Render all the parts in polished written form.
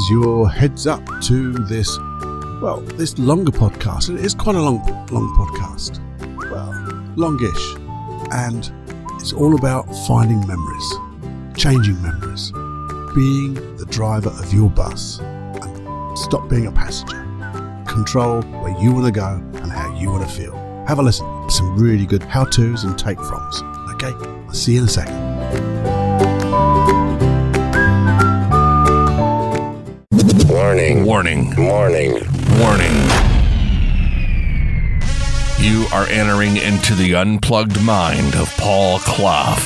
is your heads up to this longer podcast. It is quite a long podcast. Well, longish. And it's all about finding memories, changing memories, being the driver of your bus and stop being a passenger. Control where you want to go and how you want to feel. Have a listen. Some really good how-tos and take-froms. Okay, I'll see you in a second. Warning. You are entering into the unplugged mind of Paul Clough.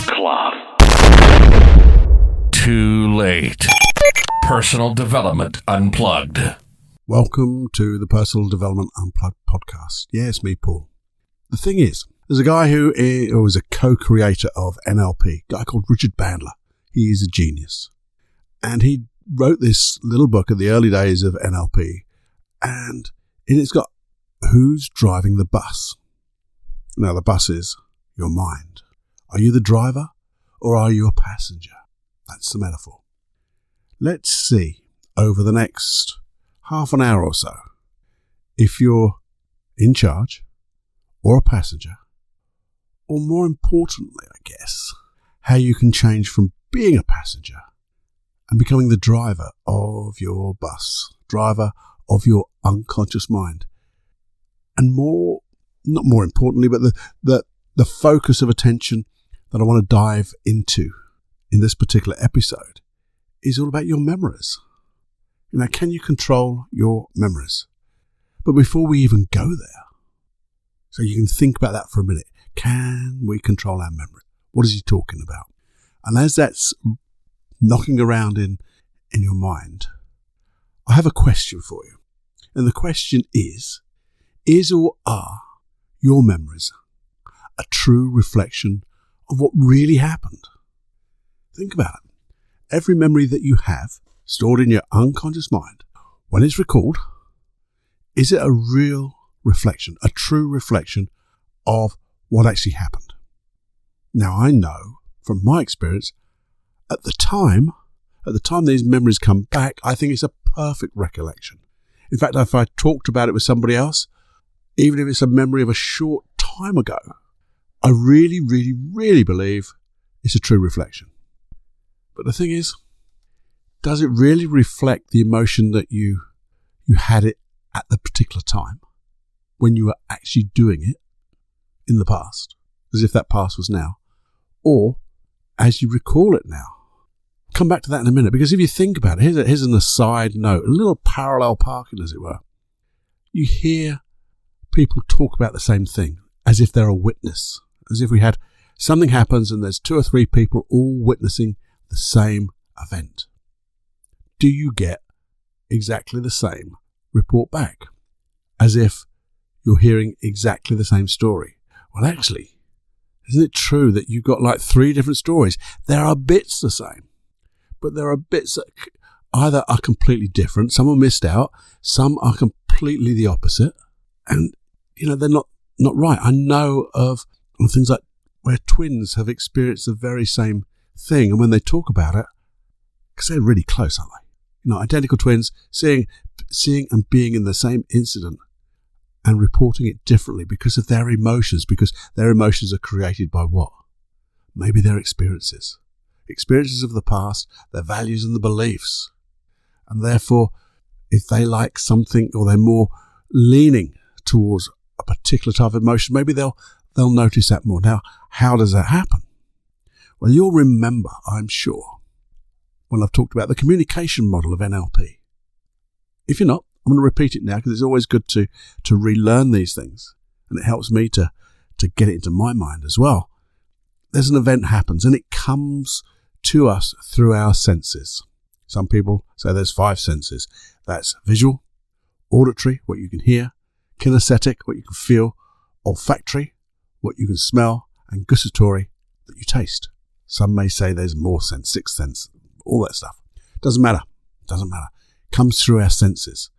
Too late. Personal Development Unplugged. Welcome to the Personal Development Unplugged podcast. Yeah, it's me, Paul. The thing is, there's a guy who was a co-creator of NLP, a guy called Richard Bandler. He is a genius. And he wrote this little book in the early days of NLP, and it's got who's driving the bus. Now, the bus is your mind. Are you the driver or are you a passenger? That's the metaphor. Let's see over the next half an hour or so if you're in charge or a passenger, or more importantly, I guess, how you can change from being a passenger and becoming the driver of your bus, driver of your unconscious mind. And not more importantly, but the focus of attention that I want to dive into in this particular episode is all about your memories. Can you control your memories? But before we even go there, so you can think about that for a minute, can we control our memory? What is he talking about? And as that's knocking around in your mind, I have a question for you. And the question is or are your memories a true reflection of what really happened? Think about it. Every memory that you have stored in your unconscious mind, when it's recalled, is it a real reflection, a true reflection of what actually happened? Now, I know from my experience, at the time these memories come back, I think it's a perfect recollection. In fact, if I talked about it with somebody else, even if it's a memory of a short time ago, I really, really, really believe it's a true reflection. But the thing is, does it really reflect the emotion that you had it at the particular time when you were actually doing it in the past, as if that past was now, or as you recall it now? Come back to that in a minute, because if you think about it, here's an aside note, a little parallel parking, as it were. You hear people talk about the same thing as if they're a witness, as if we had something happens and there's 2 or 3 people all witnessing the same event. Do you get exactly the same report back, as if you're hearing exactly the same story? Well, actually, isn't it true that you've got like 3 different stories? There are bits the same, but there are bits that either are completely different, some are missed out, some are completely the opposite, and they're not right. I know of things like where twins have experienced the very same thing, and when they talk about it, because they're really close, aren't they? Identical twins seeing and being in the same incident and reporting it differently because of their emotions, because their emotions are created by what? Maybe their experiences of the past, their values and the beliefs. And therefore, if they like something or they're more leaning towards a particular type of emotion, maybe they'll notice that more. Now, how does that happen? Well, you'll remember, I'm sure, when I've talked about the communication model of NLP. If you're not, I'm going to repeat it now, because it's always good to relearn these things, and it helps me to get it into my mind as well. There's an event happens, and it comes to us through our senses. Some people say there's 5 senses. That's visual, auditory, what you can hear, kinesthetic, what you can feel, olfactory, what you can smell, and gustatory, that you taste. Some may say there's more sense, 6th sense, all that stuff. Doesn't matter. Comes through our senses.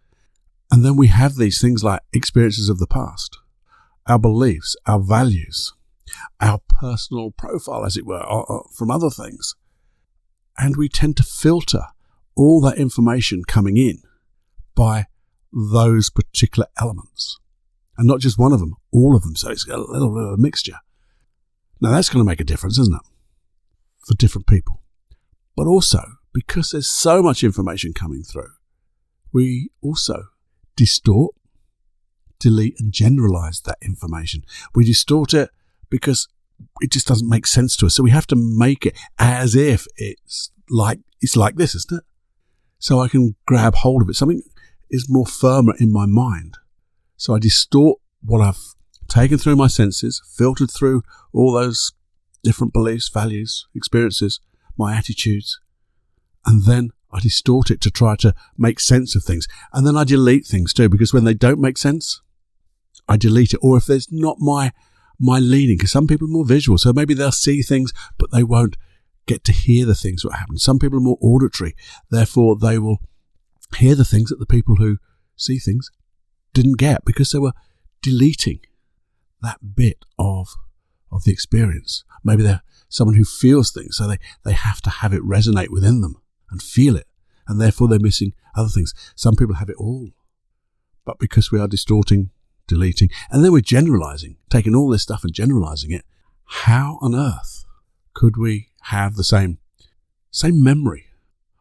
And then we have these things like experiences of the past, our beliefs, our values, our personal profile, as it were, from other things. And we tend to filter all that information coming in by those particular elements. And not just one of them, all of them. So it's a little bit of a mixture. Now that's going to make a difference, isn't it? For different people. But also, because there's so much information coming through, we also distort, delete and generalize that information. We distort it because it just doesn't make sense to us. So we have to make it as if it's like this, isn't it? So I can grab hold of it. Something is more firmer in my mind. So I distort what I've taken through my senses, filtered through all those different beliefs, values, experiences, my attitudes, and then I distort it to try to make sense of things. And then I delete things too, because when they don't make sense, I delete it. Or if there's not my leading, because some people are more visual, so maybe they'll see things, but they won't get to hear the things that happen. Some people are more auditory, therefore they will hear the things that the people who see things didn't get, because they were deleting that bit of the experience. Maybe they're someone who feels things, so they have to have it resonate within them and feel it, and therefore they're missing other things. Some people have it all, but because we are distorting, deleting, and then we're generalizing, taking all this stuff and generalizing it, how on earth could we have the same memory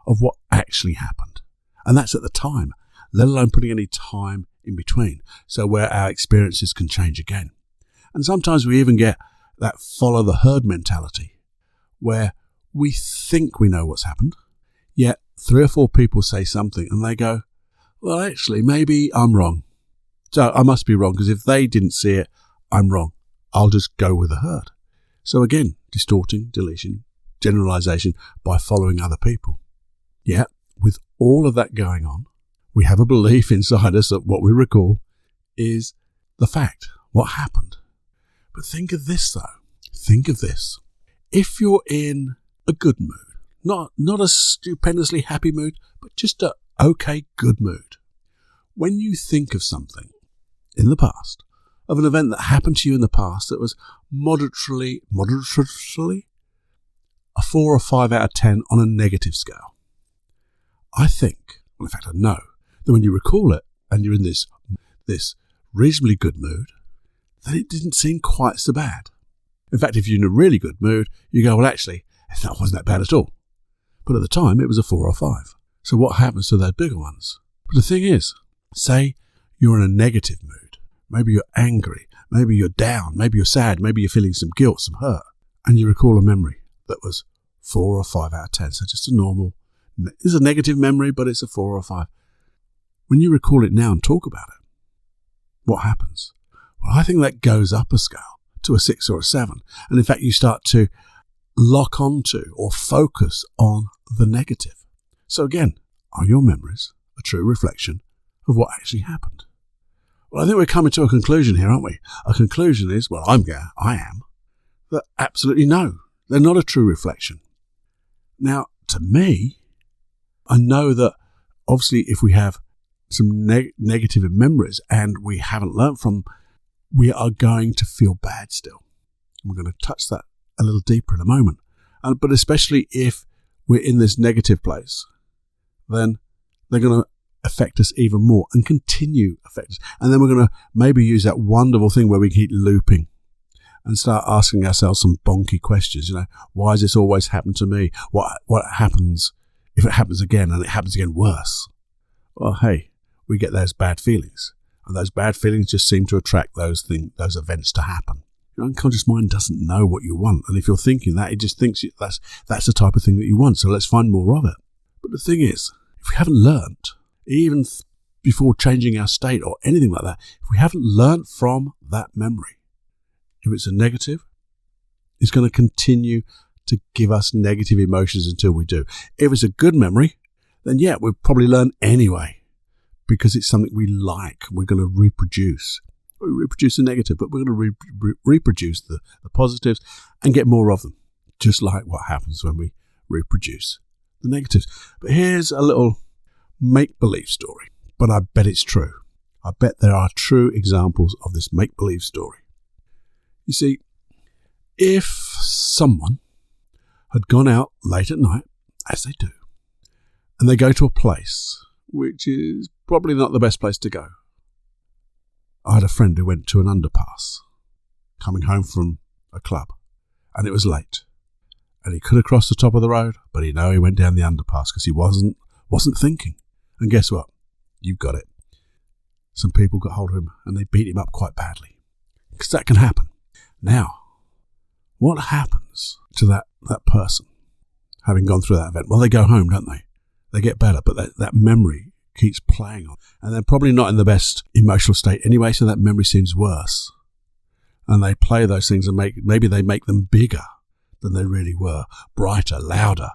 of what actually happened? And that's at the time, let alone putting any time in between, so where our experiences can change again. And sometimes we even get that follow the herd mentality, where we think we know what's happened, yet 3 or 4 people say something and they go, well, actually, maybe I'm wrong. So I must be wrong, because if they didn't see it, I'm wrong. I'll just go with the herd. So again, distorting, deletion, generalization by following other people. Yet, with all of that going on, we have a belief inside us that what we recall is the fact, what happened. But think of this though. Think of this. If you're in a good mood, not a stupendously happy mood, but just a okay, good mood. When you think of something in the past, of an event that happened to you in the past that was moderately a 4 or 5 out of 10 on a negative scale, I think, well, in fact, I know that when you recall it and you're in this reasonably good mood, then it didn't seem quite so bad. In fact, if you're in a really good mood, you go, well, actually, that wasn't that bad at all. But at the time, it was a 4 or 5. So what happens to those bigger ones? But the thing is, say you're in a negative mood. Maybe you're angry. Maybe you're down. Maybe you're sad. Maybe you're feeling some guilt, some hurt. And you recall a memory that was 4 or 5 out of 10. So just a normal, it's a negative memory, but it's a 4 or 5. When you recall it now and talk about it, what happens? Well, I think that goes up a scale to a 6 or a 7. And in fact, you start to lock onto or focus on the negative. So again, are your memories a true reflection of what actually happened? Well, I think we're coming to a conclusion here, aren't we? A conclusion is, well, I am, that absolutely no, they're not a true reflection. Now, to me, I know that obviously if we have some negative memories and we haven't learnt from, we are going to feel bad still. We're going to touch that a little deeper in a moment. But especially if we're in this negative place, then they're going to affect us even more and continue affect us. And then we're going to maybe use that wonderful thing where we keep looping and start asking ourselves some bonky questions. Why does this always happen to me? What happens if it happens again and it happens again worse? Well, hey, we get those bad feelings. And those bad feelings just seem to attract those events to happen. Your unconscious mind doesn't know what you want. And if you're thinking that, it just thinks that's the type of thing that you want. So let's find more of it. But the thing is, if we haven't learnt, even before changing our state or anything like that, if we haven't learnt from that memory, if it's a negative, it's going to continue to give us negative emotions until we do. If it's a good memory, then yeah, we'll probably learn anyway, because it's something we like. We're going to reproduce. We reproduce the negative, but we're going to reproduce the positives and get more of them, just like what happens when we reproduce the negatives. But here's a little make-believe story, but I bet it's true. I bet there are true examples of this make-believe story. You see, if someone had gone out late at night, as they do, and they go to a place which is probably not the best place to go. I had a friend who went to an underpass coming home from a club, and it was late. And he could have crossed the top of the road, but he went down the underpass because he wasn't thinking. And guess what? You've got it. Some people got hold of him and they beat him up quite badly. Because that can happen. Now, what happens to that person having gone through that event? Well, they go home, don't they? They get better, but that memory keeps playing on. And they're probably not in the best emotional state anyway, so that memory seems worse. And they play those things and maybe they make them bigger than they really were, brighter, louder.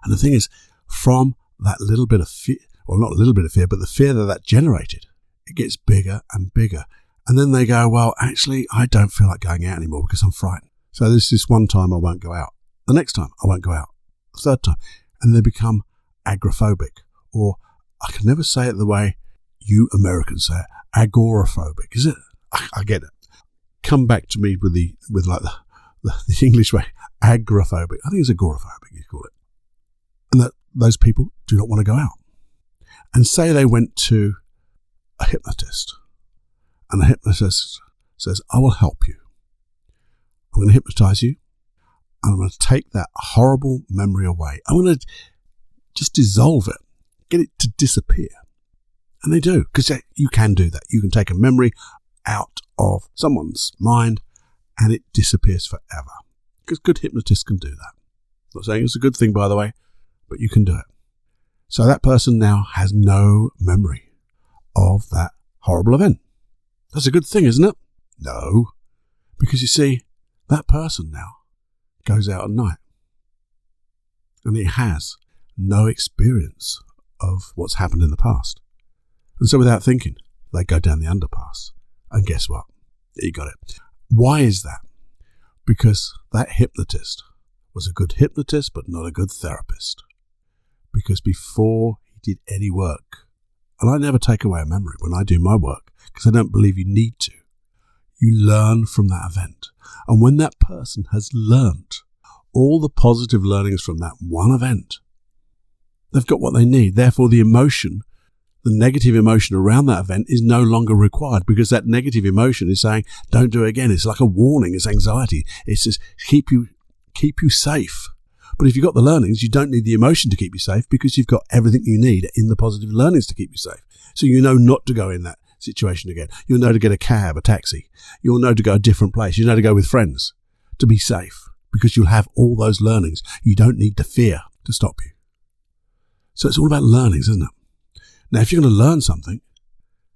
And the thing is, from that little bit of fear, or not a little bit of fear, but the fear that generated, it gets bigger and bigger. And then they go, well, actually, I don't feel like going out anymore because I'm frightened. So there's this one time I won't go out. The next time I won't go out. The third time. And they become agoraphobic. Or I can never say it the way you Americans say it. Agoraphobic. Is it? I get it. Come back to me with the English way. Agoraphobic. I think it's agoraphobic, you call it. And that those people do not want to go out. And say they went to a hypnotist, and the hypnotist says, I will help you. I'm going to hypnotize you, and I'm going to take that horrible memory away. I'm going to just dissolve it, get it to disappear. And they do, because you can do that. You can take a memory out of someone's mind, and it disappears forever. Because good hypnotists can do that. I'm not saying it's a good thing, by the way, but you can do it. So that person now has no memory of that horrible event. That's a good thing, isn't it? No. Because you see, that person now goes out at night and he has no experience of what's happened in the past. And so without thinking, they go down the underpass. And guess what? You got it. Why is that? Because that hypnotist was a good hypnotist, but not a good therapist. Because before he did any work, and I never take away a memory when I do my work, because I don't believe you need to, you learn from that event. And when that person has learned all the positive learnings from that one event, they've got what they need. Therefore, the emotion, the negative emotion around that event is no longer required, because that negative emotion is saying, don't do it again. It's like a warning. It's anxiety. It's just keep you safe. But if you've got the learnings, you don't need the emotion to keep you safe, because you've got everything you need in the positive learnings to keep you safe. So you know not to go in that situation again. You'll know to get a cab, a taxi. You'll know to go a different place. You know to go with friends to be safe, because you'll have all those learnings. You don't need the fear to stop you. So it's all about learnings, isn't it? Now, if you're going to learn something,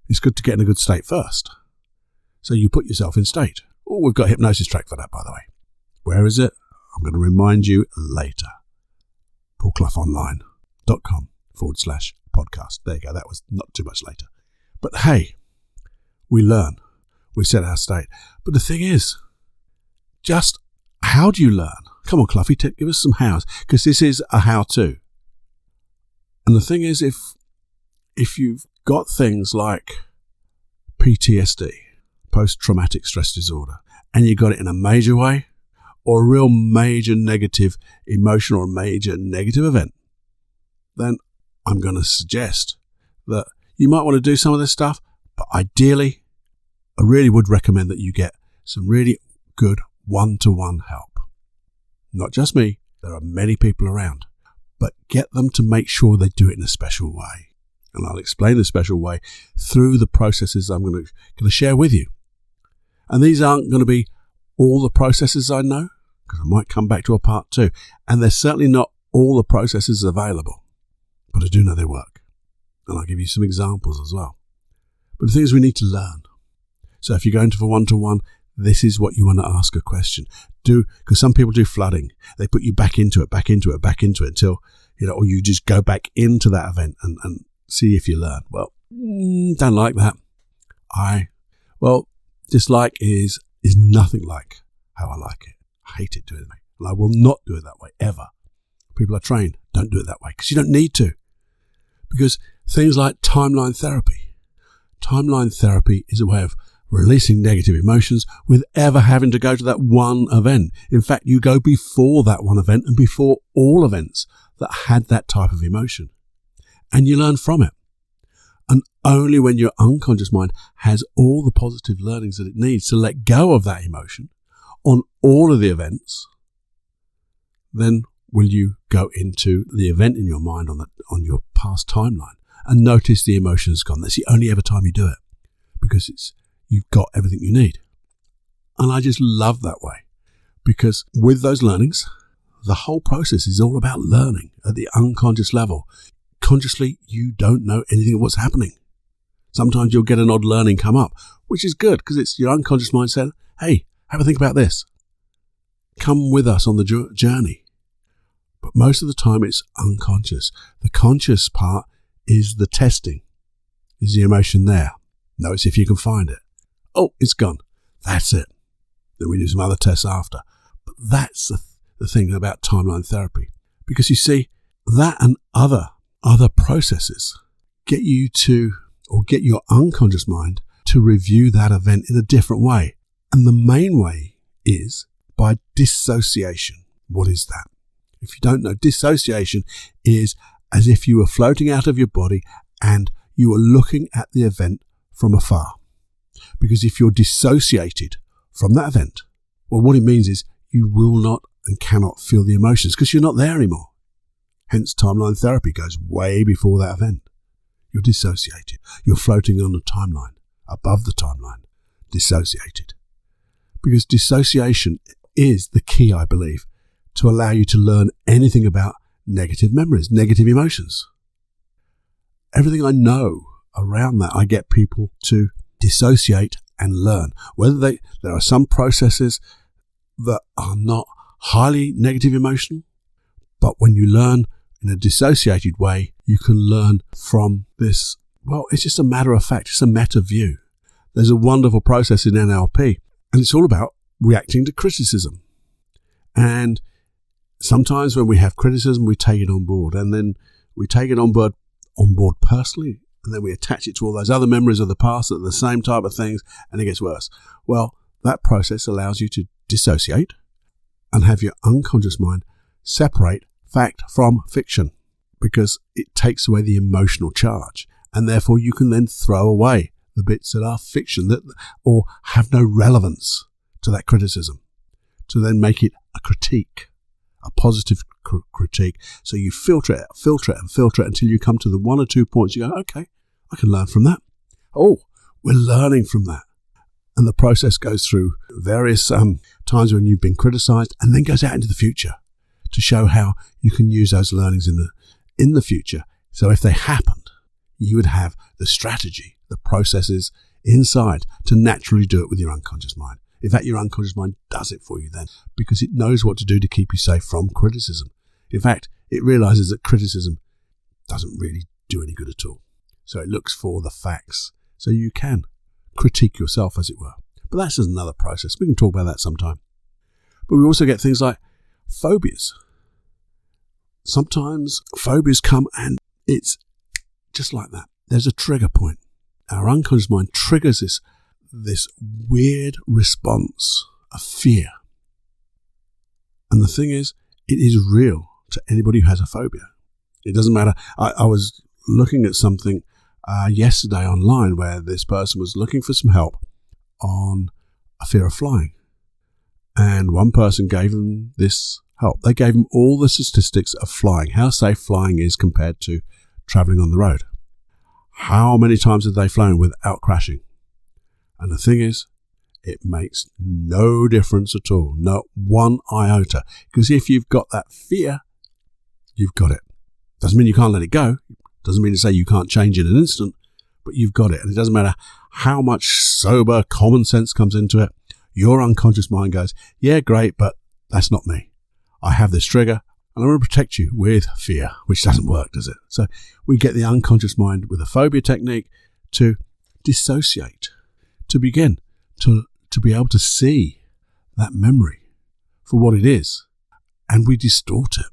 it's good to get in a good state first. So you put yourself in state. Oh, we've got a hypnosis track for that, by the way. Where is it? I'm going to remind you later. paulcloughonline.com/podcast. There you go. That was not too much later. But hey, we learn. We set our state. But the thing is, just how do you learn? Come on, Cluffy, give us some hows, because this is a how-to. And the thing is, if you've got things like PTSD, post-traumatic stress disorder, and you got it in a major way, or a real major negative emotion or a major negative event, then I'm going to suggest that you might want to do some of this stuff, but ideally, I really would recommend that you get some really good one-to-one help. Not just me, there are many people around, but get them to make sure they do it in a special way. And I'll explain the special way through the processes I'm going to share with you. And these aren't going to be all the processes I know, because I might come back to a part 2. And there's certainly not all the processes available, but I do know they work. And I'll give you some examples as well. But the thing is, we need to learn. So if you're going to for one-to-one, this is what you want to ask a question. Because some people do flooding. They put you back into it until, or you just go back into that event and see if you learn. Well, don't like that. Dislike is nothing like how I like it. I hate it doing it, and I will not do it that way ever. People are trained, don't do it that way, because you don't need to. Because things like timeline therapy is a way of releasing negative emotions with ever having to go to that one event. In fact, you go before that one event and before all events that had that type of emotion. and you learn from it. And only when your unconscious mind has all the positive learnings that it needs to let go of that emotion on all of the events, then will you go into the event in your mind on your past timeline and notice the emotion's gone. That's the only ever time you do it, because you've got everything you need. And I just love that way, because with those learnings, the whole process is all about learning at the unconscious level. Consciously, you don't know anything of what's happening. Sometimes you'll get an odd learning come up, which is good because it's your unconscious mind saying, hey, have a think about this. Come with us on the journey. But most of the time it's unconscious. The conscious part is the testing. Is the emotion there? Notice if you can find it. Oh, it's gone. That's it. Then we do some other tests after. But that's the thing about timeline therapy. Because you see, that and other processes get you to, or get your unconscious mind to review that event in a different way. And the main way is by dissociation. What is that? If you don't know, dissociation is as if you were floating out of your body and you were looking at the event from afar. Because if you're dissociated from that event, well, what it means is you will not and cannot feel the emotions because you're not there anymore. Hence, timeline therapy goes way before that event. You're dissociated. You're floating on the timeline, above the timeline, dissociated. Because dissociation is the key, I believe, to allow you to learn anything about negative memories, negative emotions. Everything I know around that, I get people to dissociate and learn. There are some processes that are not highly negative emotional, but when you learn in a dissociated way, you can learn from this. Well, it's just a matter of fact. It's a meta view. There's a wonderful process in NLP, and it's all about reacting to criticism. And sometimes when we have criticism, we take it on board, and then we take it on board personally, and then we attach it to all those other memories of the past that are the same type of things, and it gets worse. Well, that process allows you to dissociate and have your unconscious mind separate fact from fiction, because it takes away the emotional charge, and therefore you can then throw away the bits that are fiction or have no relevance to that criticism, to then make it a critique, a positive critique. So you filter it until you come to the one or 2 points. You go, okay, I can learn from that. Oh, we're learning from that. And the process goes through various times when you've been criticized, and then goes out into the future to show how you can use those learnings in the future. So if they happened, you would have the strategy, the processes inside to naturally do it with your unconscious mind. In fact, your unconscious mind does it for you then, because it knows what to do to keep you safe from criticism. In fact, it realizes that criticism doesn't really do any good at all. So it looks for the facts. So you can critique yourself, as it were. But that's just another process. We can talk about that sometime. But we also get things like phobias. Sometimes phobias come and it's just like that. There's a trigger point. Our unconscious mind triggers this weird response of fear. And the thing is, it is real to anybody who has a phobia. It doesn't matter. I was looking at something yesterday online where this person was looking for some help on a fear of flying. And one person gave them this help. They gave them all the statistics of flying, how safe flying is compared to traveling on the road. How many times have they flown without crashing? And the thing is, it makes no difference at all, not one iota. Because if you've got that fear, you've got it. Doesn't mean you can't let it go. Doesn't mean to say you can't change in an instant, but you've got it. And it doesn't matter how much sober common sense comes into it. Your unconscious mind goes, yeah, great, but that's not me. I have this trigger and I'm going to protect you with fear, which doesn't work, does it? So we get the unconscious mind with a phobia technique to dissociate, to begin to be able to see that memory for what it is. And we distort it.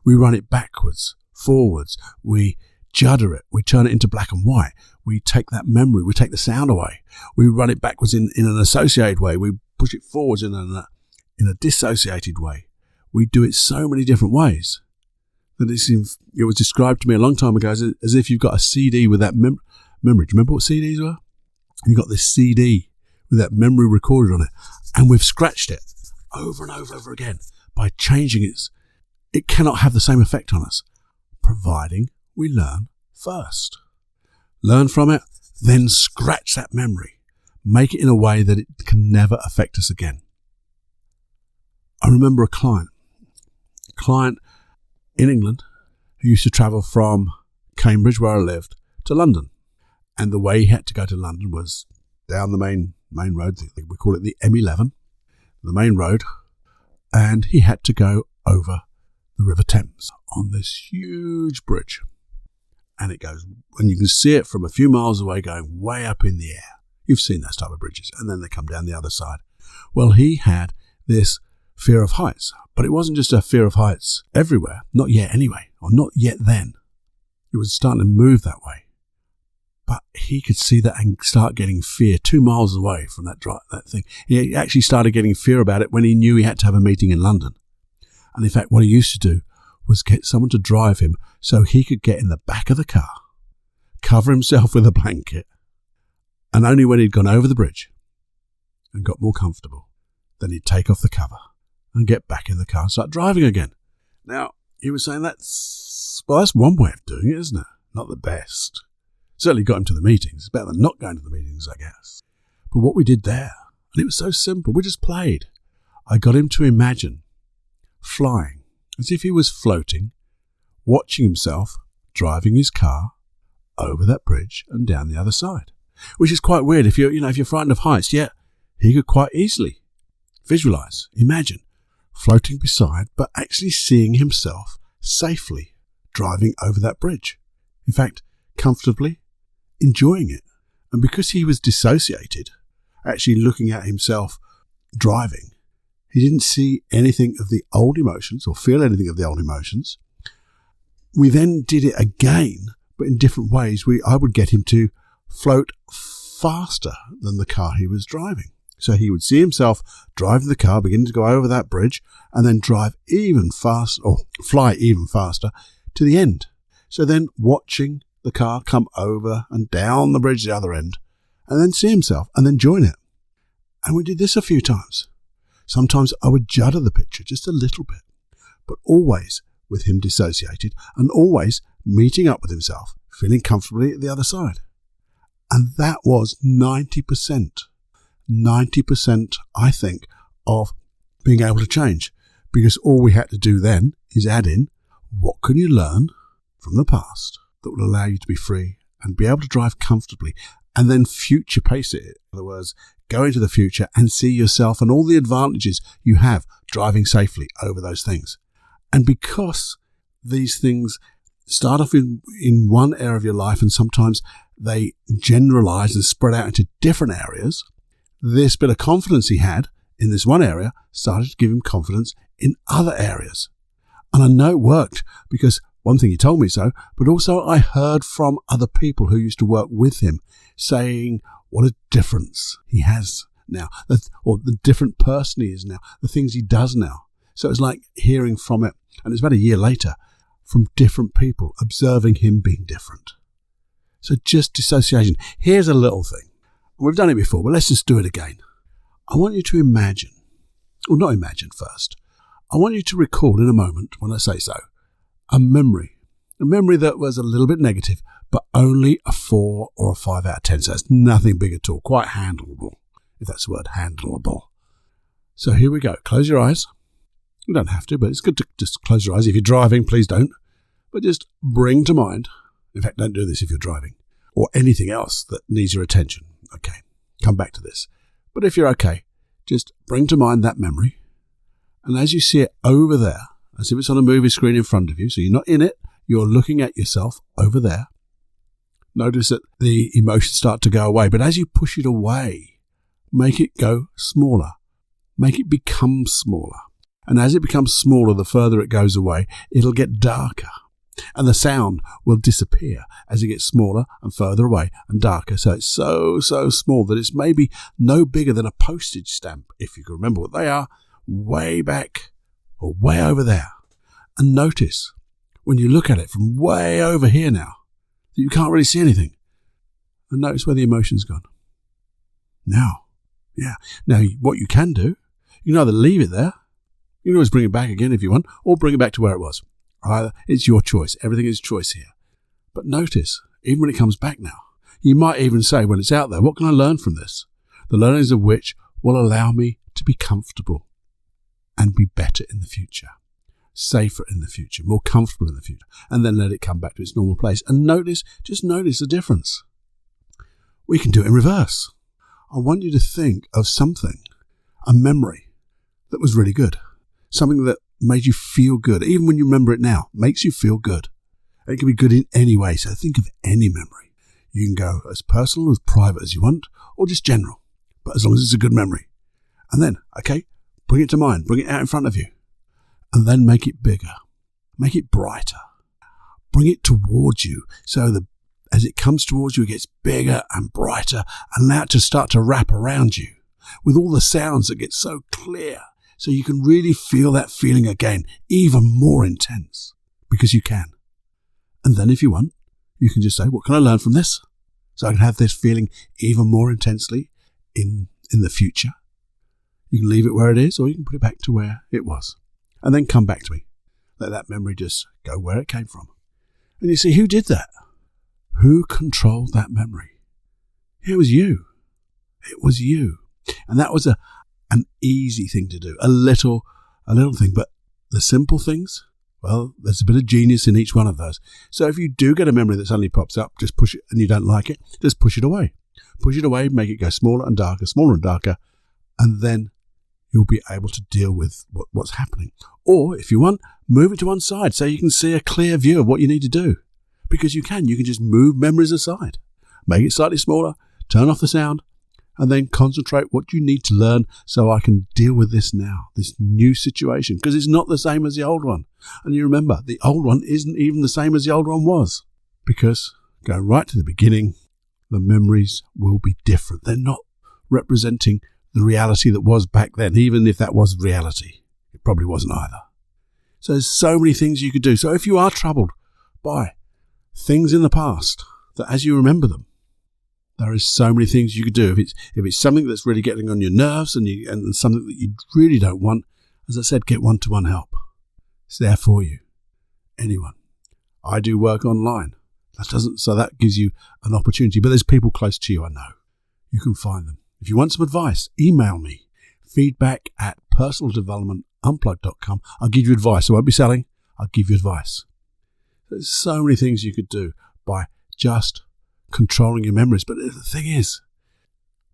We run it backwards, forwards. We judder it. We turn it into black and white. We take that memory. We take the sound away. We run it backwards in an associated way. We push it forwards in a dissociated way. We do it so many different ways that it was described to me a long time ago as if you've got a CD with that memory. Do you remember what CDs were? You've got this CD with that memory recorded on it, and we've scratched it over and over again by changing it. It cannot have the same effect on us, providing we learn first. Learn from it, then scratch that memory. Make it in a way that it can never affect us again. I remember a client in England who used to travel from Cambridge, where I lived, to London. And the way he had to go to London was down the main road. We call it the M11, the main road. And he had to go over the River Thames on this huge bridge. And it goes, and you can see it from a few miles away going way up in the air. You've seen those type of bridges. And then they come down the other side. Well, he had this fear of heights. But it wasn't just a fear of heights everywhere. Not yet anyway. Or not yet then. It was starting to move that way. But he could see that and start getting fear 2 miles away from that thing. He actually started getting fear about it when he knew he had to have a meeting in London. And in fact, what he used to do was get someone to drive him so he could get in the back of the car, cover himself with a blanket, and only when he'd gone over the bridge and got more comfortable, then he'd take off the cover and get back in the car and start driving again. Now, he was saying that's one way of doing it, isn't it? Not the best. Certainly got him to the meetings. It's better than not going to the meetings, I guess. But what we did there, and it was so simple, we just played. I got him to imagine flying as if he was floating, watching himself driving his car over that bridge and down the other side. Which is quite weird if you're frightened of heights. Yeah, he could quite easily visualize, imagine floating beside, but actually seeing himself safely driving over that bridge. In fact, comfortably enjoying it. And because he was dissociated, actually looking at himself driving, he didn't see anything of the old emotions or feel anything of the old emotions. We then did it again, but in different ways. I would get him to float faster than the car he was driving. So he would see himself driving the car, begin to go over that bridge, and then drive even faster, or fly even faster to the end. So then watching the car come over and down the bridge the other end, and then see himself, and then join it. And we did this a few times. Sometimes I would judder the picture just a little bit, but always with him dissociated, and always meeting up with himself, feeling comfortably at the other side. And that was 90%, I think, of being able to change. Because all we had to do then is add in, what can you learn from the past that will allow you to be free and be able to drive comfortably, and then future pace it. In other words, go into the future and see yourself and all the advantages you have driving safely over those things. And because these things start off in one area of your life and sometimes they generalize and spread out into different areas, this bit of confidence he had in this one area started to give him confidence in other areas. And I know it worked because one thing he told me so, but also I heard from other people who used to work with him saying what a difference he has now, or the different person he is now, the things he does now. So it's like hearing from it, and it's about a year later, from different people, observing him being different. So just dissociation. Here's a little thing. We've done it before, but let's just do it again. I want you to imagine, or not imagine first, I want you to recall in a moment, when I say so, a memory that was a little bit negative, but only a 4 or a 5 out of 10. So it's nothing big at all, quite handleable, if that's the word, handleable. So here we go. Close your eyes. You don't have to, but it's good to just close your eyes. If you're driving, please don't. But just bring to mind, in fact, don't do this if you're driving, or anything else that needs your attention. Okay, come back to this. But if you're okay, just bring to mind that memory. And as you see it over there, as if it's on a movie screen in front of you, so you're not in it, you're looking at yourself over there. Notice that the emotions start to go away, but as you push it away, make it go smaller. Make it become smaller. And as it becomes smaller, the further it goes away, it'll get darker. And the sound will disappear as it gets smaller and further away and darker. So it's so small that it's maybe no bigger than a postage stamp, if you can remember what they are, way back or way over there. And notice when you look at it from way over here now, that you can't really see anything. And notice where the emotion's gone. Now, what you can do, you can either leave it there, you can always bring it back again if you want, or bring it back to where it was. Either, it's your choice. Everything is choice here. But notice, even when it comes back now, you might even say when it's out there, what can I learn from this? The learnings of which will allow me to be comfortable and be better in the future, safer in the future, more comfortable in the future, and then let it come back to its normal place. And just notice the difference. We can do it in reverse. I want you to think of something, a memory that was really good, something that made you feel good. Even when you remember it now, makes you feel good. It can be good in any way. So think of any memory. You can go as personal, as private as you want, or just general, but as long as it's a good memory. And then, bring it to mind, bring it out in front of you, and then make it bigger, make it brighter, bring it towards you. So as it comes towards you, it gets bigger and brighter, and allow it to start to wrap around you with all the sounds that get so clear. So you can really feel that feeling again, even more intense, because you can. And then if you want, you can just say, what can I learn from this? So I can have this feeling even more intensely in the future. You can leave it where it is, or you can put it back to where it was. And then come back to me. Let that memory just go where it came from. And you see, who did that? Who controlled that memory? It was you. It was you. And that was an easy thing to do. A little thing. But the simple things, well, there's a bit of genius in each one of those. So if you do get a memory that suddenly pops up, just push it, and you don't like it, just push it away. Push it away, make it go smaller and darker, and then you'll be able to deal with what's happening. Or, if you want, move it to one side so you can see a clear view of what you need to do. Because you can just move memories aside. Make it slightly smaller, turn off the sound, and then concentrate what you need to learn so I can deal with this now, this new situation, because it's not the same as the old one. And you remember, the old one isn't even the same as the old one was. Because, going right to the beginning, the memories will be different. They're not representing the reality that was back then, even if that was reality. It probably wasn't either. So there's so many things you could do. So if you are troubled by things in the past, that as you remember them, there is so many things you could do. If it's something that's really getting on your nerves and something that you really don't want, as I said, get one-to-one help. It's there for you. Anyone. I do work online. So that gives you an opportunity. But there's people close to you, I know. You can find them. If you want some advice, email me. feedback@personaldevelopmentunplugged.com. I'll give you advice. I won't be selling. I'll give you advice. There's so many things you could do by just controlling your memories. But the thing is,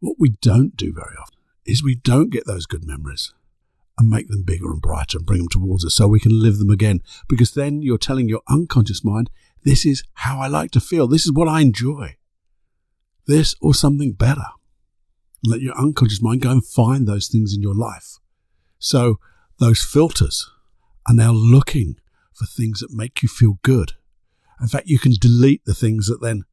what we don't do very often is we don't get those good memories and make them bigger and brighter and bring them towards us so we can live them again. Because then you're telling your unconscious mind, this is how I like to feel. This is what I enjoy. This or something better. And let your unconscious mind go and find those things in your life. So those filters are now looking for things that make you feel good. In fact, you can delete the things that then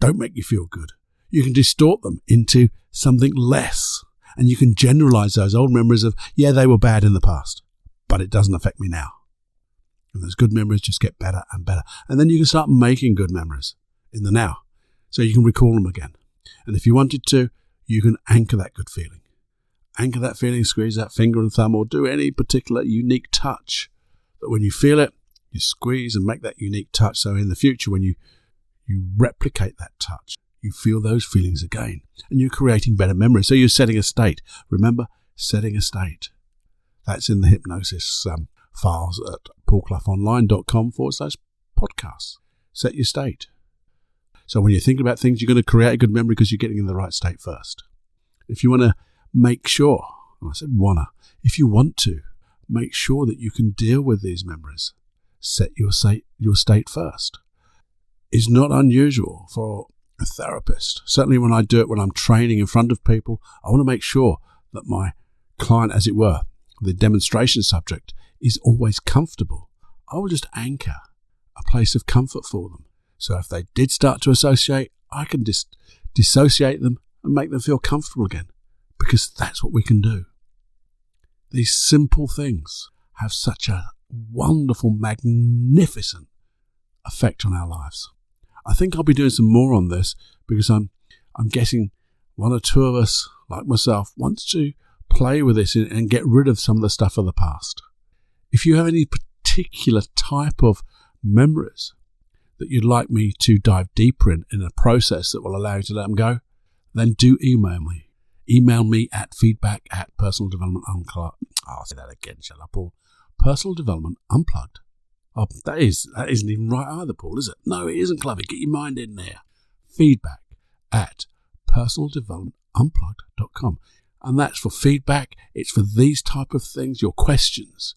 don't make you feel good. You can distort them into something less. And you can generalize those old memories of, they were bad in the past, but it doesn't affect me now. And those good memories just get better and better. And then you can start making good memories in the now. So you can recall them again. And if you wanted to, you can anchor that good feeling. Anchor that feeling, squeeze that finger and thumb, or do any particular unique touch. That when you feel it, you squeeze and make that unique touch. So in the future, when you replicate that touch, you feel those feelings again. And you're creating better memories. So you're setting a state. Remember, setting a state. That's in the hypnosis files at paulcloughonline.com/podcasts. Set your state. So when you're thinking about things, you're going to create a good memory because you're getting in the right state first. If you want to make sure, I said wanna, if you want to, make sure that you can deal with these memories. Set your state first. It's not unusual for a therapist. Certainly when I do it, when I'm training in front of people, I want to make sure that my client, as it were, the demonstration subject, is always comfortable. I will just anchor a place of comfort for them. So if they did start to associate, I can dissociate them and make them feel comfortable again, because that's what we can do. These simple things have such a wonderful, magnificent effect on our lives. I think I'll be doing some more on this because I'm guessing one or two of us, like myself, wants to play with this and get rid of some of the stuff of the past. If you have any particular type of memories that you'd like me to dive deeper in a process that will allow you to let them go, then do email me. Email me at feedback@personaldevelopmentunplugged. I'll say that again, shall I, Paul? Personaldevelopmentunplugged. Oh, that isn't even right either, Paul, is it? No, it isn't, clever. Get your mind in there. feedback@personaldevelopmentunplugged.com. And that's for feedback. It's for these type of things, your questions,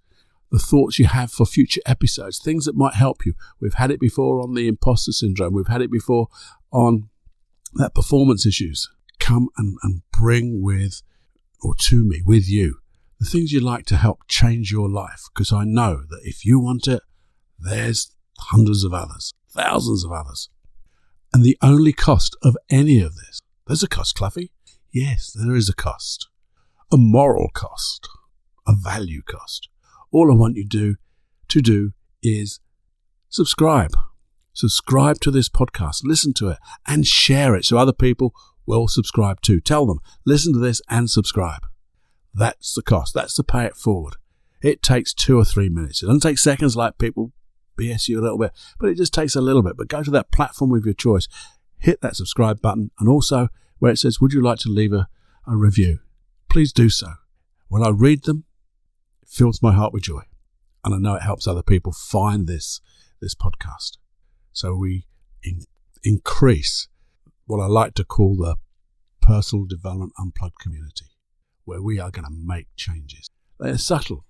the thoughts you have for future episodes, things that might help you. We've had it before on the imposter syndrome. We've had it before on that performance issues. Come and bring to me, with you, the things you'd like to help change your life. Because I know that if you want it, there's hundreds of others, thousands of others. And the only cost of any of this, there's a cost, Cluffy. Yes, there is a cost. A moral cost. A value cost. All I want you to do is subscribe. Subscribe to this podcast. Listen to it and share it so other people will subscribe too. Tell them, listen to this and subscribe. That's the cost. That's to pay it forward. It takes 2 or 3 minutes. It doesn't take seconds like people BS you a little bit, but it just takes a little bit. But go to that platform of your choice, hit that subscribe button, and also where it says, would you like to leave a review? Please do so. When I read them, it fills my heart with joy. And I know it helps other people find this podcast. So we increase what I like to call the Personal Development Unplugged community, where we are going to make changes. They're subtle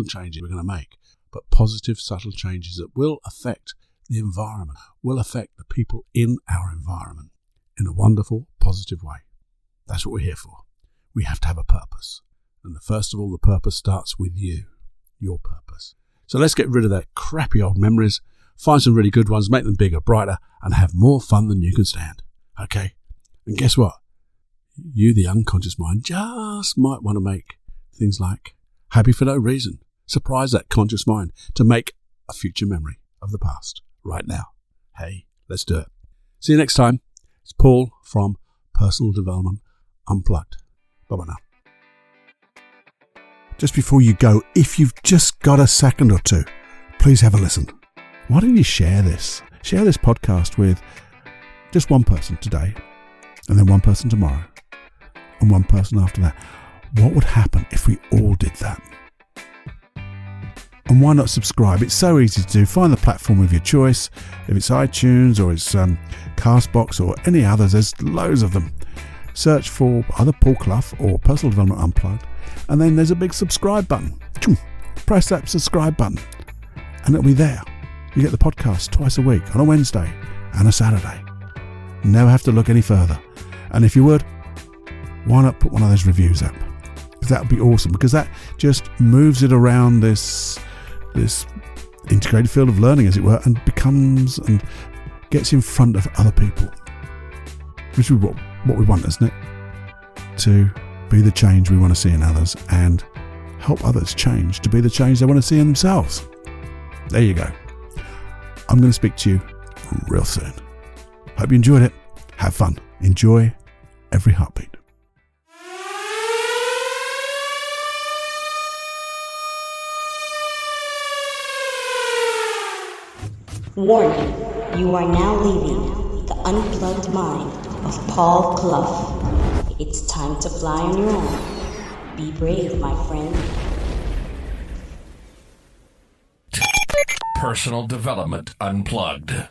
changes we're going to make, but positive, subtle changes that will affect the environment, will affect the people in our environment in a wonderful, positive way. That's what we're here for. We have to have a purpose. And first of all, the purpose starts with you, your purpose. So let's get rid of that crappy old memories, find some really good ones, make them bigger, brighter, and have more fun than you can stand. Okay? And guess what? You, the unconscious mind, just might want to make things like happy for no reason. Surprise that conscious mind to make a future memory of the past right now. Hey, let's do it. See you next time. It's Paul from Personal Development Unplugged. Bye-bye now. Just before you go, if you've just got a second or two, please have a listen. Why don't you share this? Share this podcast with just one person today, and then one person tomorrow, and one person after that. What would happen if we all did that? And why not subscribe? It's so easy to do. Find the platform of your choice. If it's iTunes or it's Castbox or any others, there's loads of them. Search for either Paul Clough or Personal Development Unplugged, and then there's a big subscribe button. Press that subscribe button, and it'll be there. You get the podcast twice a week, on a Wednesday and a Saturday. Never have to look any further. And if you would, why not put one of those reviews up? Because that would be awesome, because that just moves it around this integrated field of learning, as it were, and becomes and gets in front of other people. Which is what we want, isn't it? To be the change we want to see in others and help others change to be the change they want to see in themselves. There you go. I'm going to speak to you real soon. Hope you enjoyed it. Have fun. Enjoy every heartbeat. Warning, you are now leaving the unplugged mind of Paul Clough. It's time to fly on your own. Be brave, my friend. Personal Development Unplugged.